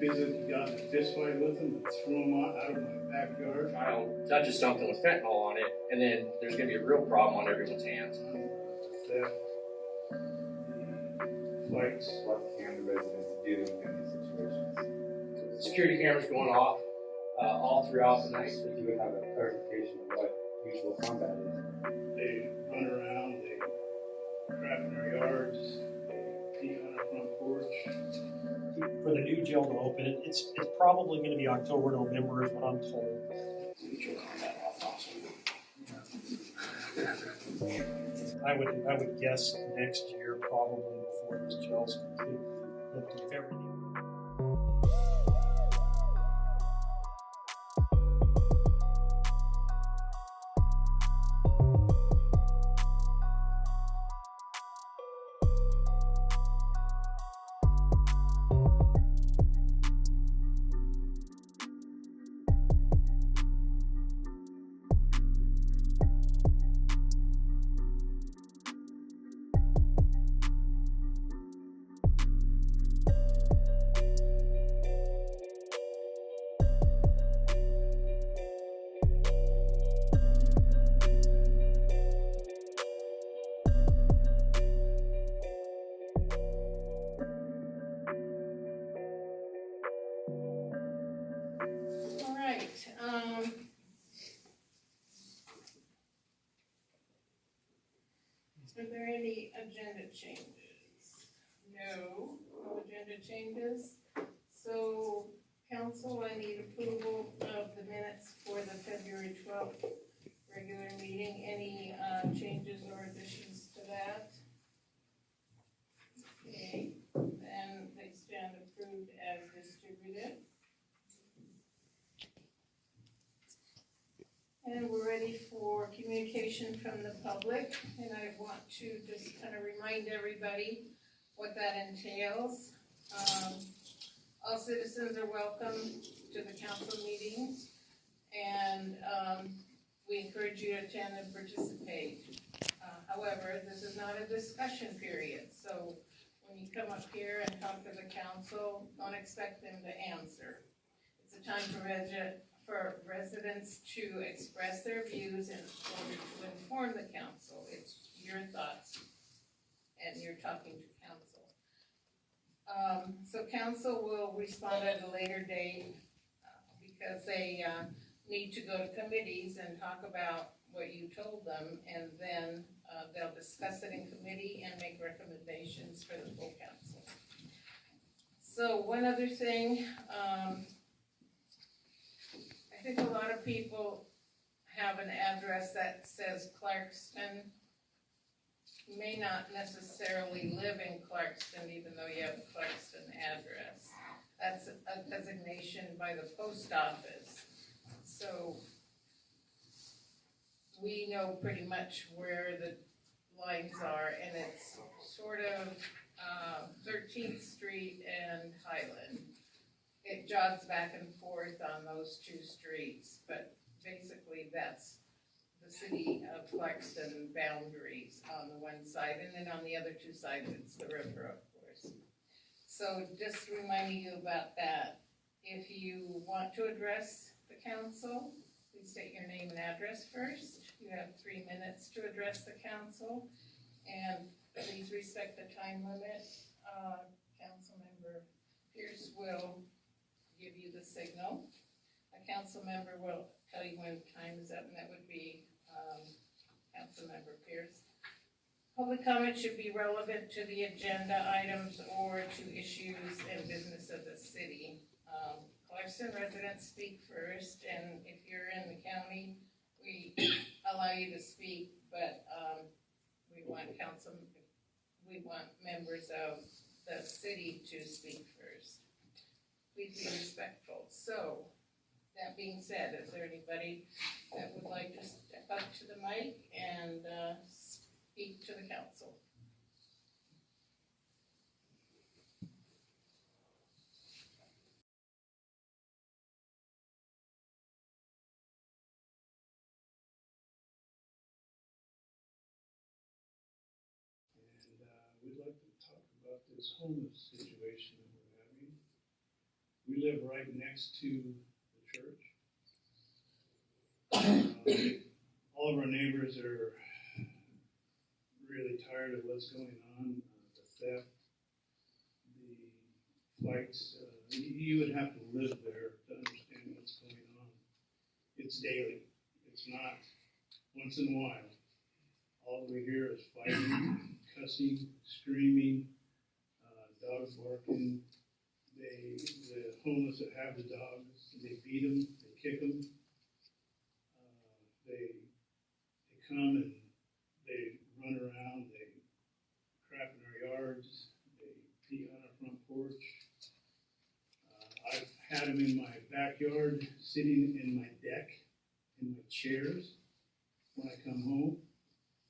physically got in a fist fight with them and threw them out of my backyard. Not just something with fentanyl on it, and then there's going to be a real problem on everyone's hands. Theft, fights. What can the residents do in these situations? Security cameras going off all throughout the night. If you would have a clarification of what mutual combat is. They run around, they crap in our yards, they pee on our front porch. For the new jail to open, it's probably going to be October, November is what I'm told. Mutual combat off also. I would guess next year, probably before this jail's complete. But if everything. Are there any agenda changes? No agenda changes. So, council, I need approval of the minutes for the February 12th regular meeting. Any changes or additions to that? Okay, then they stand approved as distributed. And we're ready for communication from the public, and I want to just kind of remind everybody what that entails. All citizens are welcome to the council meetings, and we encourage you to attend and participate. However, this is not a discussion period, so when you come up here and talk to the council, don't expect them to answer. It's a time for residents to express their views in order to inform the council. It's your thoughts, and you're talking to council. So council will respond at a later date because they need to go to committees and talk about what you told them, and then they'll discuss it in committee and make recommendations for the full council. So one other thing, I think a lot of people have an address that says Clarkston. You may not necessarily live in Clarkston even though you have a Clarkston address. That's a designation by the post office. So we know pretty much where the lines are, and it's sort of 13th Street and Highland. It jogs back and forth on those two streets, but basically that's the city of Clarkston boundaries on the one side, and then on the other two sides it's the river, of course. So just reminding you about that. If you want to address the council, please state your name and address first. You have 3 minutes to address the council, and please respect the time limit. Councilmember Pierce will give you the signal. A council member will tell you when time is up, and that would be Councilmember Pierce. Public comment should be relevant to the agenda items or to issues and business of the city. Clarkston residents speak first, and if you're in the county, we allow you to speak, but we want members of the city to speak first. Please be respectful. So, that being said, is there anybody that would like to step up to the mic and speak to the council? And we'd like to talk about this homeless situation that we're having. We live right next to the church. All of our neighbors are really tired of what's going on, the theft, the fights. You would have to live there to understand what's going on. It's daily. It's not once in a while. All we hear is fighting, cussing, screaming, dogs barking. The homeless that have the dogs, they beat them, they kick them. They come and they run around, they crap in our yards, they pee on our front porch. I've had them in my backyard, sitting in my deck, in my chairs, when I come home,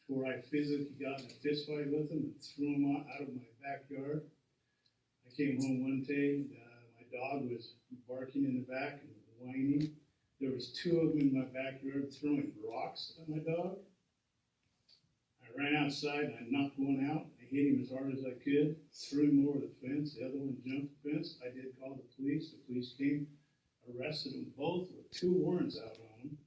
to where I physically got in a fist fight with them and threw them out of my backyard. I came home one day, and my dog was barking in the back and whining. There was 2 of them in my backyard throwing rocks at my dog. I ran outside and I knocked one out. I hit him as hard as I could, threw him over the fence. The other one jumped the fence. I did call the police. The police came, arrested them both with 2 warrants out on them.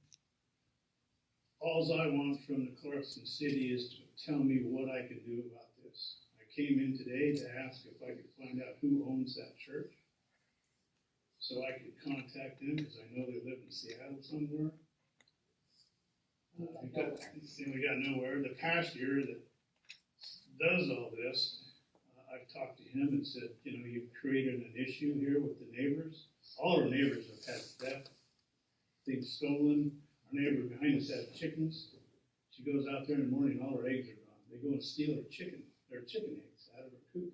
All I want from the Clarkston City is to tell me what I can do about this. I came in today to ask if I could find out who owns that church, so I could contact them, because I know they live in Seattle somewhere. We got nowhere. The pastor that does all this, I've talked to him and said, you've created an issue here with the neighbors. All our neighbors have had theft, things stolen. Our neighbor behind us has chickens. She goes out there in the morning, all her eggs are gone. They go and steal their chicken eggs out of her coop.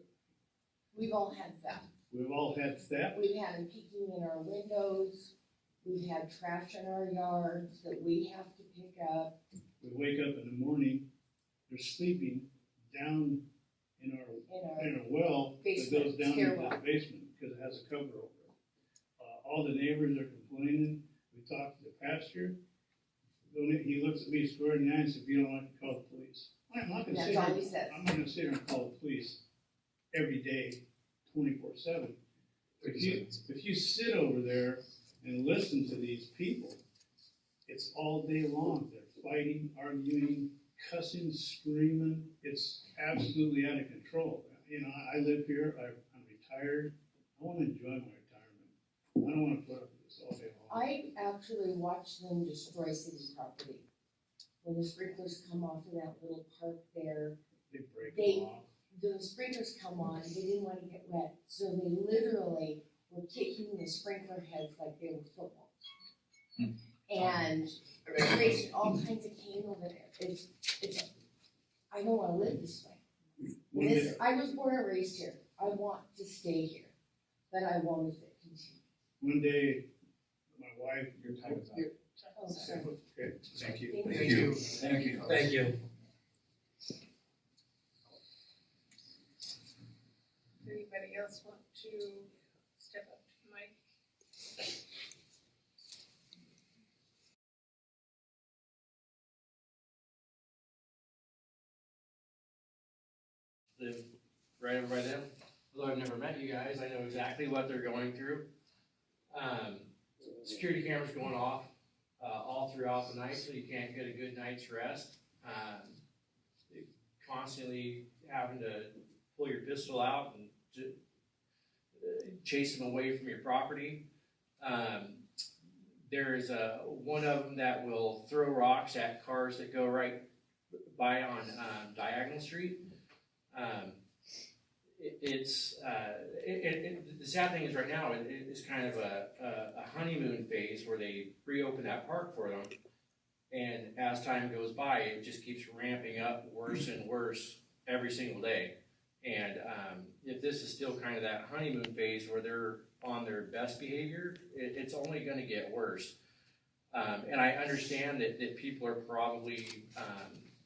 We've all had that. We've all had theft. We've had them peeking in our windows. We've had trash in our yards that we have to pick up. We wake up in the morning, they're sleeping down in our well that goes down into the basement because it has a cover over it. All the neighbors are complaining. We talked to the pastor. He looks at me square in the eye and says, "If you don't like to call the police." I'm not going to sit here. I'm not going to sit here and call the police every day, 24/7. If you sit over there and listen to these people, it's all day long. They're fighting, arguing, cussing, screaming. It's absolutely out of control. I live here. I'm retired. I want to enjoy my retirement. I don't want to put up with this all day long. I actually watched them destroy city property. When the sprinklers come off of that little park there, They break them off. the sprinklers come on, they didn't want to get wet, so they literally were kicking the sprinkler heads like they were footballs. And raising all kinds of cane over there. I don't want to live this way. I was born and raised here. I want to stay here, but I won't if it continues. One day, my wife. Your time is up. Oh, sorry. Okay. Thank you. Thank you. Thank you. Anybody else want to step up to the mic? Live right over by them. Although I've never met you guys, I know exactly what they're going through. Security cameras going off all throughout the night, so you can't get a good night's rest. Constantly having to pull your pistol out and chase them away from your property. There's one of them that will throw rocks at cars that go right by on Diagonal Street. The sad thing is right now it's kind of a honeymoon phase where they reopen that park for them, and as time goes by, it just keeps ramping up worse and worse every single day. And if this is still kind of that honeymoon phase where they're on their best behavior, it's only going to get worse. And I understand that people are probably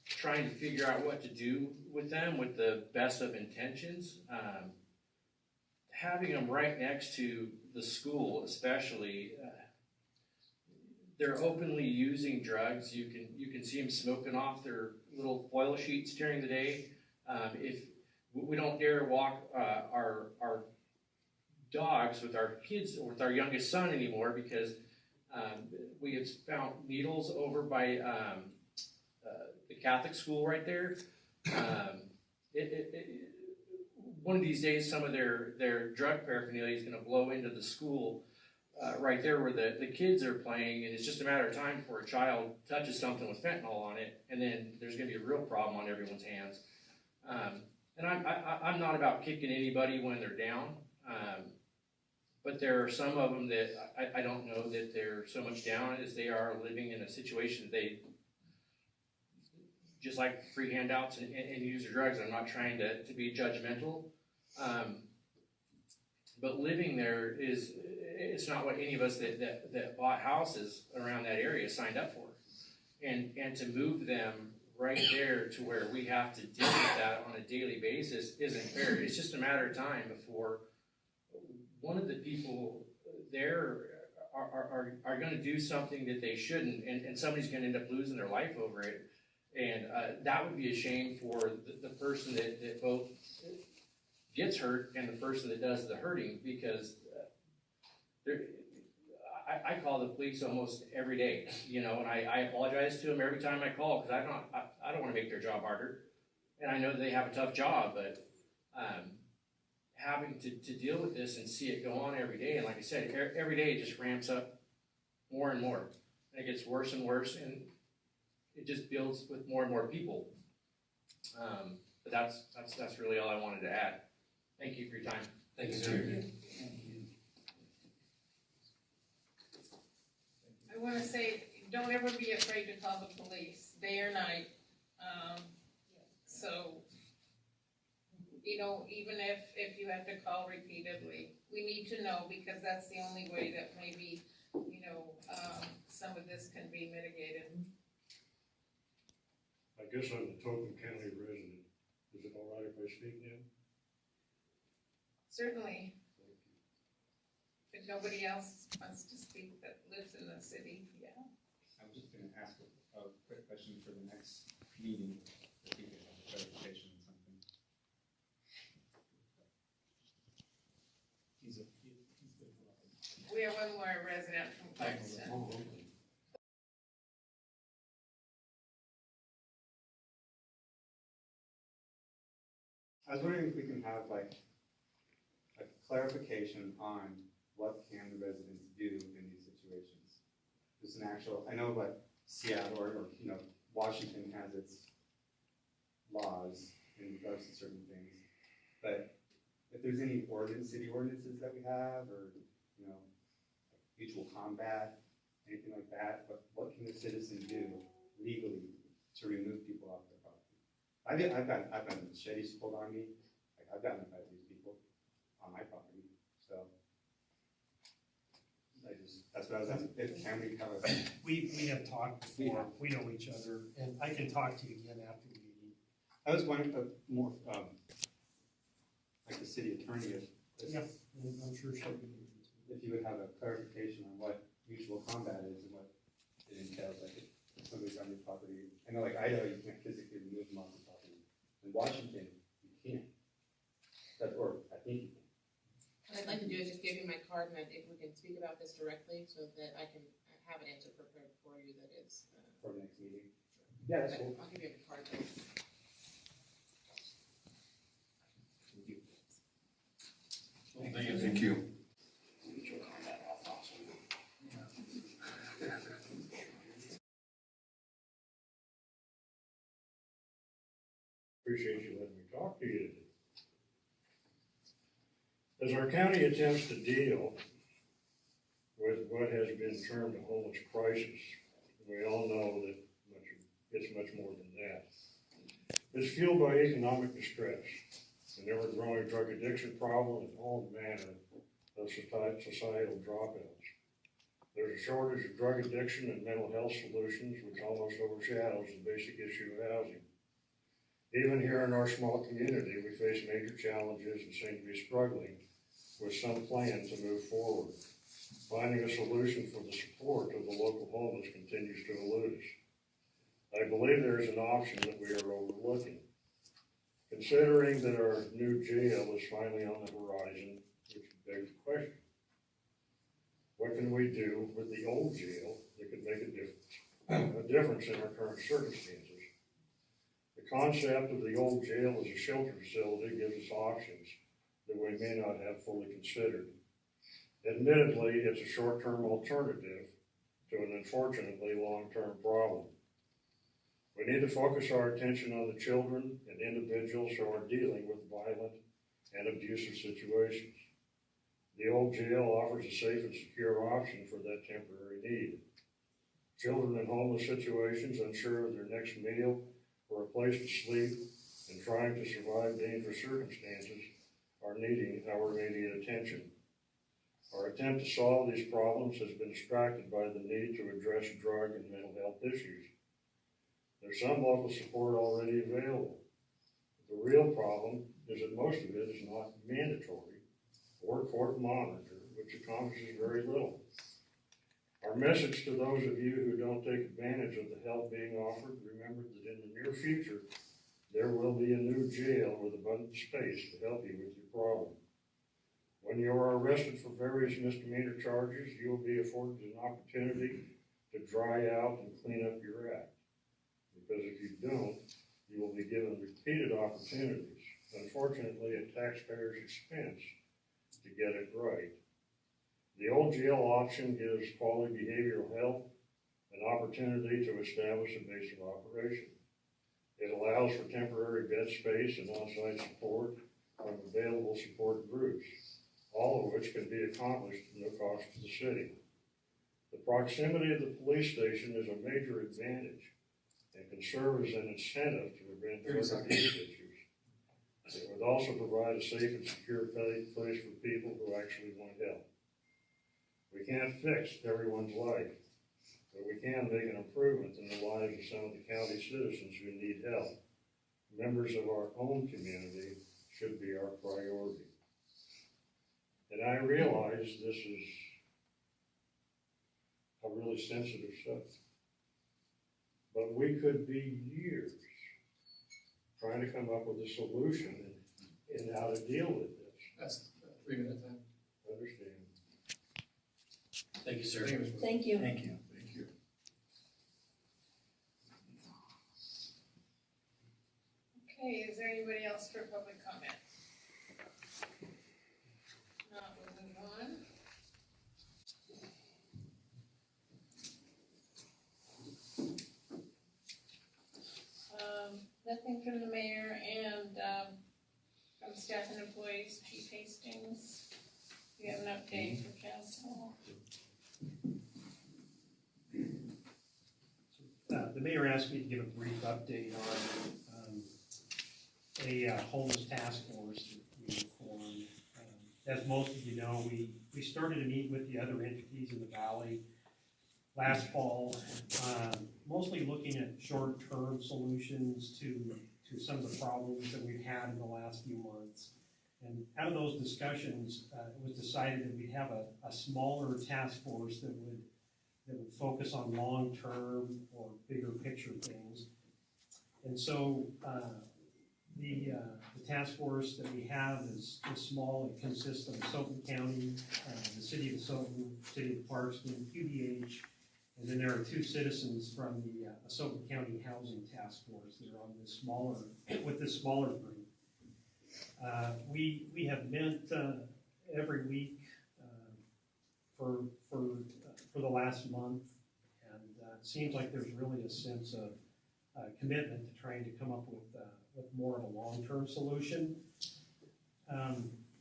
trying to figure out what to do with them with the best of intentions. Having them right next to the school, especially, they're openly using drugs. You can see them smoking off their little foil sheets during the day. If we don't dare walk our dogs with our kids, or with our youngest son anymore, because we have found needles over by the Catholic school right there. One of these days, some of their drug paraphernalia is going to blow into the school right there where the kids are playing, and it's just a matter of time before a child touches something with fentanyl on it, and then there's going to be a real problem on everyone's hands. And I'm not about kicking anybody when they're down, but there are some of them that I don't know that they're so much down as they are living in a situation that they just like free handouts and use their drugs. I'm not trying to be judgmental, but living there it's not what any of us that bought houses around that area signed up for. And to move them right there to where we have to deal with that on a daily basis isn't fair. It's just a matter of time before one of the people there are going to do something that they shouldn't, and somebody's going to end up losing their life over it. And that would be a shame for the person that both gets hurt and the person that does the hurting, because I call the police almost every day, and I apologize to them every time I call, because I don't want to make their job harder, and I know they have a tough job, but having to deal with this and see it go on every day, and like I said, every day it just ramps up more and more, and it gets worse and worse, and it just builds with more and more people. But that's really all I wanted to add. Thank you for your time. Thank you, sir. I want to say, don't ever be afraid to call the police, day or night. So, even if you have to call repeatedly, we need to know, because that's the only way that maybe, some of this can be mitigated. I guess I'm the token county resident. Is it all right if I speak now? Certainly. If nobody else wants to speak that lives in the city, yeah. I was just gonna ask a quick question for the next meeting, if we could have clarification on something. He's good for it. We have one more resident from Clarkston. I was wondering if we can have like a clarification on what can the residents do in these situations. Just an actual, I know like Seattle or Washington has its laws in regards to certain things, but if there's any city ordinances that we have, or mutual combat, anything like that, what can the citizen do legally to remove people off their property? I've gotten machetes pulled on me. Like, I've gotten to fight these people on my property. So that's what I was asking. Can we cover that? We have talked before, we know each other, and I can talk to you again after the meeting. I was wondering more like the city attorney, Yeah, I'm sure she'll be. if you would have a clarification on what mutual combat is and what it entails. Like if somebody's on your property, I know like Idaho, you can't physically remove them off the property. In Washington, you can't. Or I think you can. What I'd like to do is just give you my card, and if we can speak about this directly, so that I can have an answer prepared for you that is. For the next meeting. Yeah, that's cool. I'll give you my card then. Thank you. Appreciate you letting me talk to you today. As our county attempts to deal with what has been termed a homeless crisis, we all know that it's much more than that. It's fueled by economic distress, an ever-growing drug addiction problem, and all manner of societal dropouts. There's a shortage of drug addiction and mental health solutions, which almost overshadows the basic issue of housing. Even here in our small community, we face major challenges and seem to be struggling with some plan to move forward. Finding a solution for the support of the local homeless continues to elude us. I believe there is an option that we are overlooking. Considering that our new jail is finally on the horizon, which begs the question. What can we do with the old jail that could make a difference in our current circumstances? The concept of the old jail as a shelter facility gives us options that we may not have fully considered. Admittedly, it's a short-term alternative to an unfortunately long-term problem. We need to focus our attention on the children and individuals who are dealing with violent and abusive situations. The old jail offers a safe and secure option for that temporary need. Children in homeless situations unsure of their next meal or a place to sleep and trying to survive dangerous circumstances are needing our immediate attention. Our attempt to solve these problems has been distracted by the need to address drug and mental health issues. There's some local support already available. The real problem is that most of it is not mandatory or court monitored, which accomplishes very little. Our message to those of you who don't take advantage of the help being offered, remember that in the near future, there will be a new jail with abundant space to help you with your problem. When you are arrested for various misdemeanor charges, you will be afforded an opportunity to dry out and clean up your act. Because if you don't, you will be given repeated opportunities, unfortunately at taxpayers' expense, to get it right. The old jail option gives quality behavioral health an opportunity to establish a base of operation. It allows for temporary bed space and on-site support from available support groups, all of which can be accomplished at no cost to the city. The proximity of the police station is a major advantage and can serve as an incentive to prevent further abuse issues. It would also provide a safe and secure place for people who actually want help. We can't fix everyone's life, but we can make an improvement in the lives of some of the county citizens who need help. Members of our own community should be our priority. And I realize this is a really sensitive subject, but we could be years trying to come up with a solution and how to deal with this. That's 3 minutes then. Understand? Thank you, sir. Thank you. Thank you. Thank you. Okay, is there anybody else for public comment? Not, we'll move on. Nothing from the mayor and, from staff and employees, Chief Hastings. Do you have an update for council? The mayor asked me to give a brief update on a homeless task force that we formed. As most of you know, we started to meet with the other entities in the valley last fall, mostly looking at short-term solutions to some of the problems that we've had in the last few months. And out of those discussions, it was decided that we'd have a smaller task force that would focus on long-term or bigger picture things. And so the task force that we have is small. It consists of Soton County, the city of Soton, city of Clarkston, QDH, and then there are 2 citizens from the Soton County Housing Task Force that are on this smaller group. We have met every week for the last month, and it seems like there's really a sense of commitment to trying to come up with more of a long-term solution.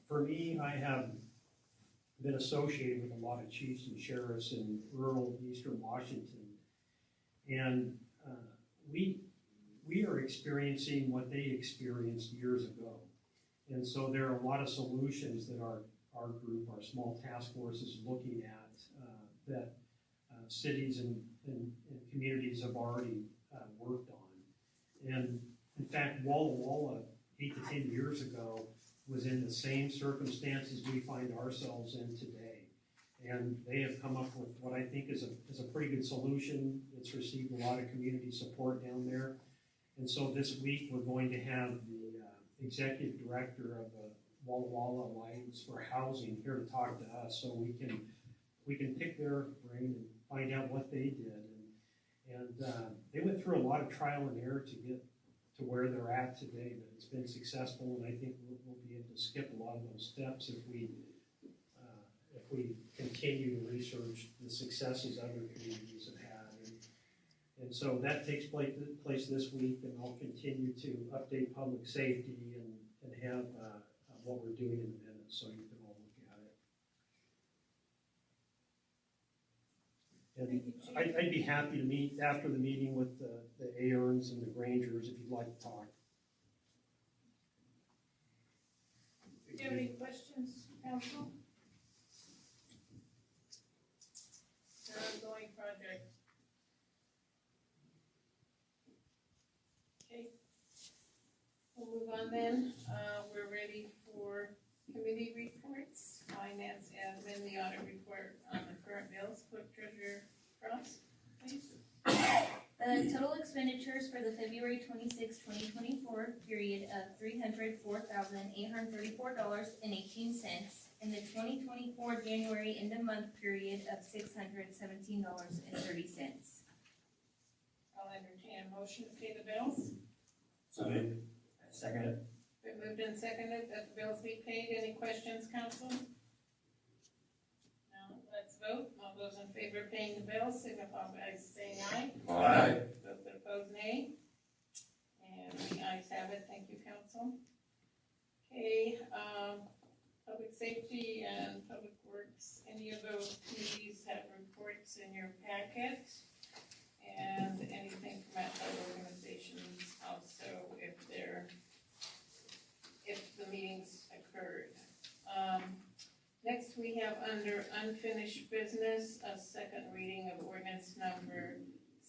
For me, I have been associated with a lot of chiefs and sheriffs in rural eastern Washington, and we are experiencing what they experienced years ago. And so there are a lot of solutions that our group, our small task force, is looking at that cities and communities have already worked on. And in fact, Walla Walla 8 to 10 years ago was in the same circumstances we find ourselves in today. And they have come up with what I think is a pretty good solution. It's received a lot of community support down there. And so this week we're going to have the executive director of Walla Walla Alliance for Housing here to talk to us, so we can pick their brain and find out what they did. And they went through a lot of trial and error to get to where they're at today, but it's been successful, and I think we'll be able to skip a lot of those steps if we continue to research the successes other communities have had. And so that takes place this week, and I'll continue to update public safety and have what we're doing in the minutes, so you can all look at it. And I'd be happy to meet after the meeting with the Aarons and the Grangers if you'd like to talk. Do you have any questions, council? Ongoing project. Okay. We'll move on then. We're ready for committee reports. Finance, admin, the audit report on the current bills. Clerk Treasurer Cross, please. The total expenditures for the February 26, 2024 period of $304,834.18 and the 2024 January end of month period of $617.30. I'll entertain a motion to pay the bills. So moved. Second it. Been moved and seconded that the bills be paid. Any questions, council? No, let's vote. All those in favor of paying the bills signify by saying aye. Aye. Those that oppose, nay. And the ayes have it. Thank you, council. Okay, public safety and public works, any of those committees have reports in your packet? And anything from outside organizations also if the meetings occurred. Next we have under unfinished business, a second reading of ordinance number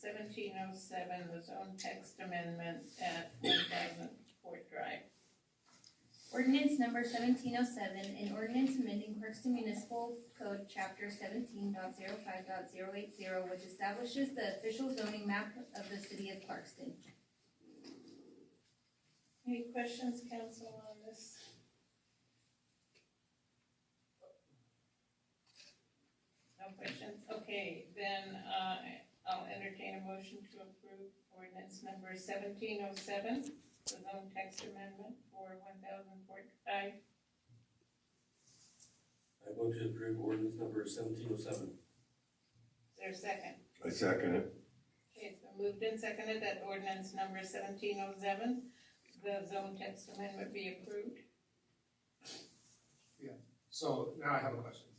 1707, the zone text amendment at 1000 Fort Drive. Ordinance number 1707, an ordinance amending Clarkston Municipal Code Chapter 17.05.080, which establishes the official zoning map of the city of Clarkston. Any questions, council, on this? No questions? Okay, then I'll entertain a motion to approve ordinance number 1707, the zone text amendment for 1000 Fort Drive. I vote to approve ordinance number 1707. Is there a second? I second it. Okay, it's been moved and seconded that ordinance number 1707, the zone text amendment be approved. So now I have a question.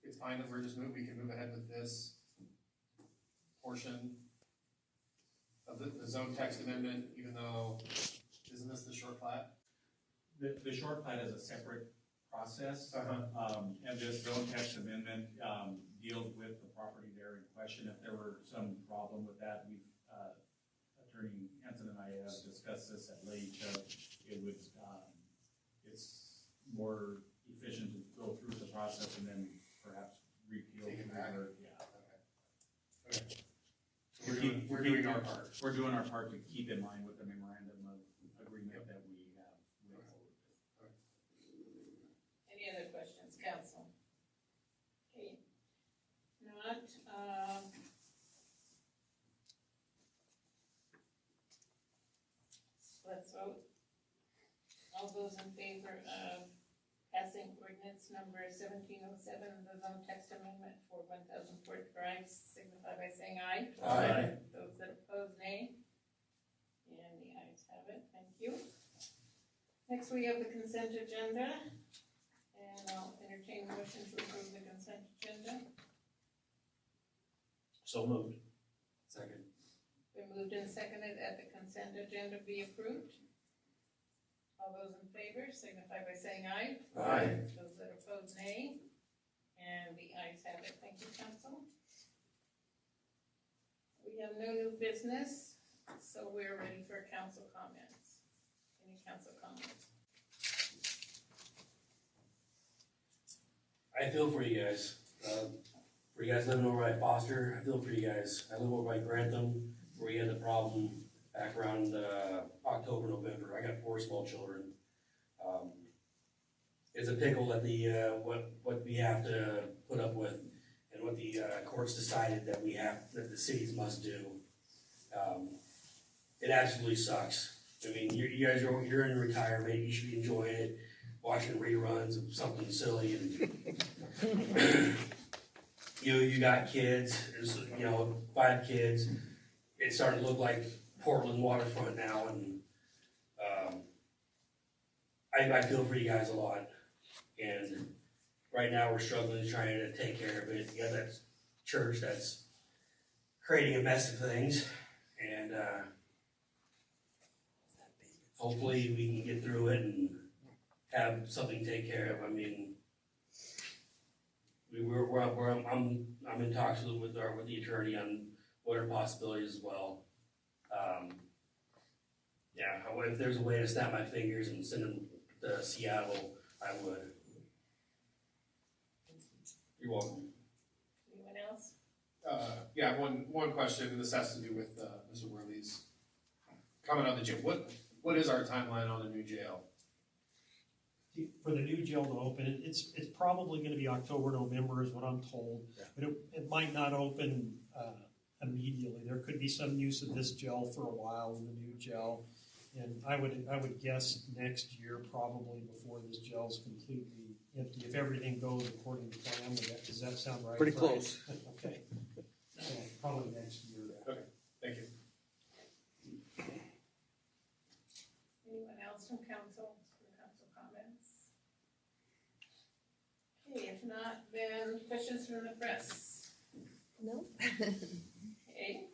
It's fine that we can move ahead with this portion of the zone text amendment, even though, isn't this the short plat? The short plat is a separate process, and this zone text amendment deals with the property there in question. If there were some problem with that, we've Attorney Hanson and I have discussed this at length. It would it's more efficient to go through the process and then perhaps repeal. Take it back. Yeah. Okay. So we're doing our part. We're doing our part to keep in line with the memorandum of agreement that we have. Any other questions, council? Okay, not, let's vote. All those in favor of passing ordinance number 1707, the zone text amendment for 1000 Fort Drive, signify by saying aye. Aye. Those that oppose, nay. And the ayes have it. Thank you. Next, we have the consent agenda, and I'll entertain a motion to approve the consent agenda. So moved. Second. Been moved and seconded that the consent agenda be approved. All those in favor signify by saying aye. Aye. Those that oppose, nay. And the ayes have it. Thank you, council. We have no new business, so we're ready for council comments. Any council comments? I feel for you guys. For you guys living over by Foster, I feel for you guys. I live over by Grantham, where you had the problem back around, October, November. I got 4 small children. It's a pickle that what we have to put up with and what the, courts decided that that the cities must do. It absolutely sucks. I mean, you guys you're in retirement, you should be enjoying it, watching reruns of something silly and you got kids, there's, 5 kids. It's starting to look like Portland waterfront now, and I feel for you guys a lot. And right now we're struggling trying to take care of it. You got that church that's creating a mess of things, and hopefully we can get through it and have something to take care of. I mean, I'm in talks with the attorney on what are possibilities as well. If there's a way to snap my fingers and send them to Seattle, I would. You're welcome. Anyone else? Yeah, one question, and this has to do with, Mr. Worley's comment on the jail. What is our timeline on the new jail? For the new jail to open, it's probably gonna be October, November is what I'm told. But it might not open, immediately. There could be some use of this jail for a while in the new jail. And I would guess next year, probably before this jail's completely empty, if everything goes according to plan. Does that sound right? Pretty close. Okay. So probably next year. Okay, thank you. Anyone else from council comments? Okay, if not, then questions from the press? No. Okay,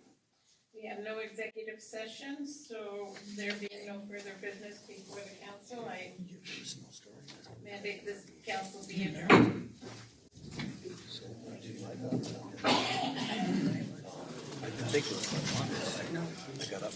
we have no executive session, so there being no further business before the council, I mandate this council be adjourned. I got up.